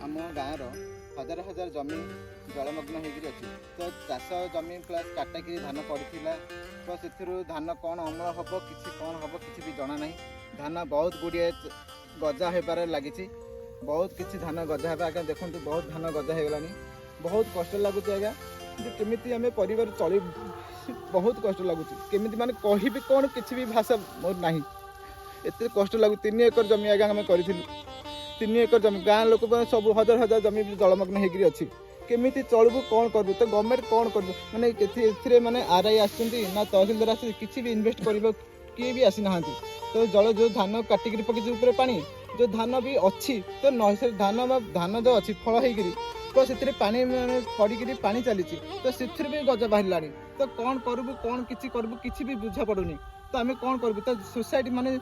आम गाँव हजार हजार जमी जलमग्न होगी तो चाष जमी प्लस काटाकि धान पड़ता तो से धान कौन अमल हम कि कौन हम कि भी जना ना धान बहुत गुड़िए गजा होबार लगी बहुत किसी धान गजा है आगे देखो बहुत धान गजा हो गलानी बहुत कष्ट लगुच आज्ञा केमी आम परिवार चल बहुत कष्ट लगुच केमी माने कहि कौन किसी भी भाषा मोर ना एत कष्ट लगू 3 एकर जमी आज्ञा आम कर 3 एकर जमी गाँ लोक सब हजार हजार जमी जलमग्न होगी अच्छी केमी चलू कौन करूँ तो गवर्नमेंट कौन कर माने माने आरआई ना तहसिलदार आस किसी भी इन्वेस्ट कर किए भी आसी ना तो जल जो धान काटिक पकड़ पानी जो धान भी अच्छी तो न धान जो अच्छी फल होगी तो से पानी पड़ी पानी चली तो से भी गजा बाहर तो कौन करूँ कौन किसी करूँ किसी भी बुझा पड़ूनी तो आम कौन करूँ तो सोसाइटी माने